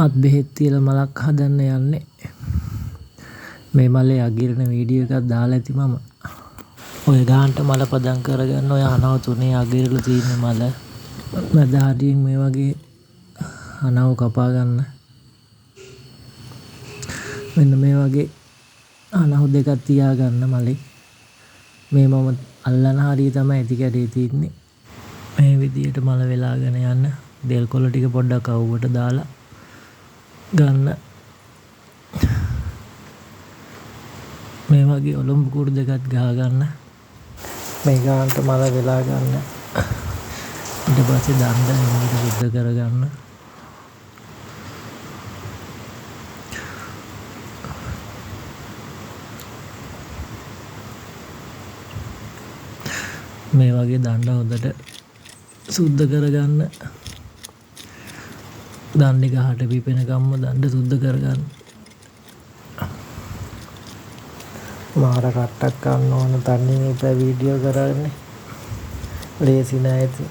අත් බෙහෙත් තියලා මලක් හදන්න යන්නේ. මේ මලේ අගිරන වීඩියෝ එකක් දාලා ඇති මම. ඔය ගානට මල පදම් කරගන්න ඔය අනව තුනේ අගිරලා තියෙන මල මැද හරියෙන් මේ වගේ අනව කපා ගන්න. මෙන්න මේ වගේ අනව දෙකක් තියා ගන්න මලේ. මේ මම අල්ලන හරිය තමයි ඇති කැඩේ තියෙන්නේ. මේ විදියට මල වෙලාගෙන යන්න. දෙල් කොළ ටික පොඩ්ඩක් අවුවට දාලා ගන්න. මේ වගේ ඔලොම්බු කුරු දෙකක් ගහ ගන්න. මේ ගානට මල වෙලා ගන්න. ඊට පස්සේ දණ්ඩ නිමිට සුද්ධ කරගන්න. මේ වගේ දණ්ඩ හොඳට සුද්ධ කරගන්න. දණ්ඩේ ගහට පිපෙනකම්ම දණ්ඩ සුද්ධ කරගන්න. මාර කට්ටක් ගන්න ඕන තන්නේ මේ වීඩියෝ කරන්නේ. ලේසි නෑ ඉතින්.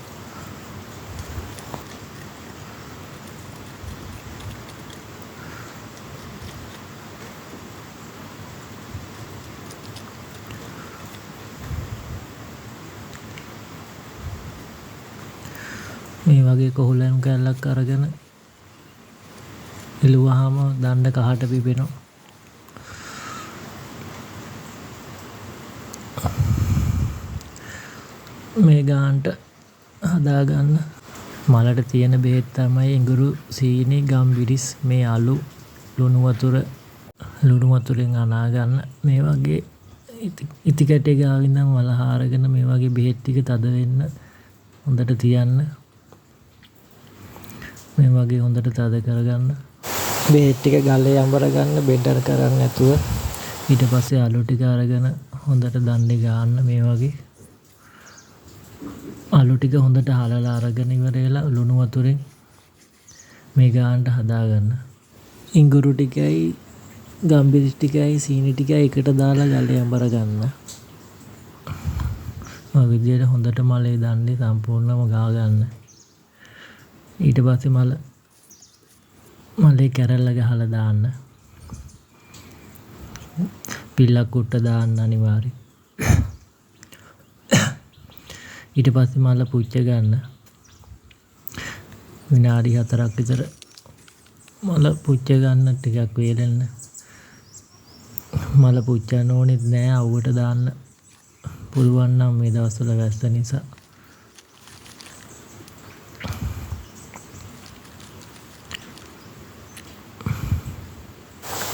මේ වගේ කොහොලම් කැල්ලක් අරගෙන එළුවාම දණ්ඩ කහට පිපෙනවා. මේ ගානට හදාගන්න මලට තියෙන බෙහෙත් තමයි ඉඟුරු සීනි ගම්බිරිස් මේ අලු ලුණු වතුරෙන් අනා ගන්න. මේ වගේ ඉති කැටේ ගාවින් නම් මල හාරගෙන මේ වගේ බෙහෙත් ටික තද වෙන්න හොඳට තියන්න. මේ වගේ හොඳට තද කරගන්න. බෙහෙත් ටික ගලේ අඹර ගන්න බෙඩර් කරන්නේ නැතුව. ඊට පස්සේ අලු ටික අරගෙන හොඳට දණ්ඩේ ගාන්න. මේ වගේ අලු ටික හොඳට හලලා අරගෙන ඉවර වෙලා ලුණු වතුරෙන් මේ ගානට හදාගන්න. ඉඟුරු ටිකයි ගම්බිරිස් ටිකයි සීනි ටිකයි එකට දාලා ගලේ අඹර ගන්න. ඔය විදියට හොඳට මලේ දණ්ඩේ සම්පූර්ණයෙන්ම ගා ගන්න. ඊට පස්සේ මලේ කැරල්ල ගහලා දාන්න. පිල්ලක් කුට්ට දාන්න අනිවාර්යයෙන්. ඊට පස්සේ මල පුච්ච ගන්න. විනාඩි 4ක් විතර මල පුච්ච ගන්න ටිකක් වේලෙන්න. මල පුච්චන්න ඕනෙත් නෑ අවුවට දාන්න. පුළුවන් නම් මේ දවස්වල වැස්ස නිසා.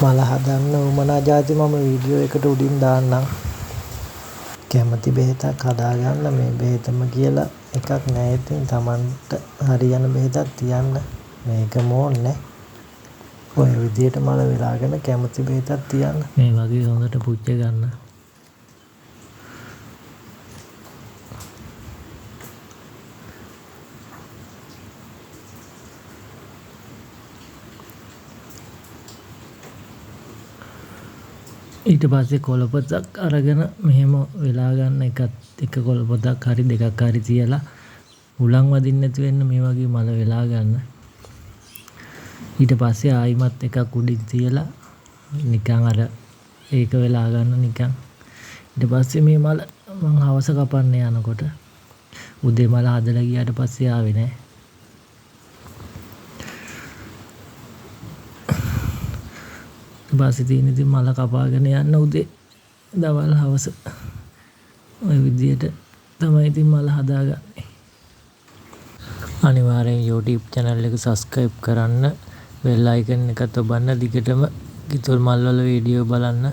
මල හදන්න උමනා જાති මම වීඩියෝ එකට උඩින් දාන්නම්. කැමති බෙහෙතක් හදාගන්න. මේ බෙහෙතම කියලා එකක් නෑ. ඉතින් Tamanට හරියන බෙහෙතක් තියන්න. මේකම ඕනේ. ඔය විදියට මල වෙලාගෙන කැමති බෙහෙතක් තියන්න. මේ වගේ හොඳට පුච්ච ගන්න. ඊට පස්සේ කොළපතක් අරගෙන මෙහෙම වෙලා ගන්න. එක කොළපතක් හරි දෙකක් හරි තියලා උලන් වදින්න නැති වෙන්න මේ වගේ මල වෙලා ගන්න. ඊට පස්සේ ආයිමත් එකක් උඩින් තියලා නිකන් අර ඒක වෙලා ගන්න නිකන්. ඊට පස්සේ මේ මල මං හවස කපන්න යනකොට උදේ මල හදලා ගියාට පස්සේ ආවේ නෑ. බාසි තියෙන ඉතින් මල කපාගෙන යන්න උදේ දවල් හවස. ඔය විදියට තමයි ඉතින් මල හදාගන්නේ. අනිවාර්යෙන් YouTube channel එක subscribe කරන්න. bell icon එකත් ඔබන්න. දිගටම කිතුල් මල් වල වීඩියෝ බලන්න.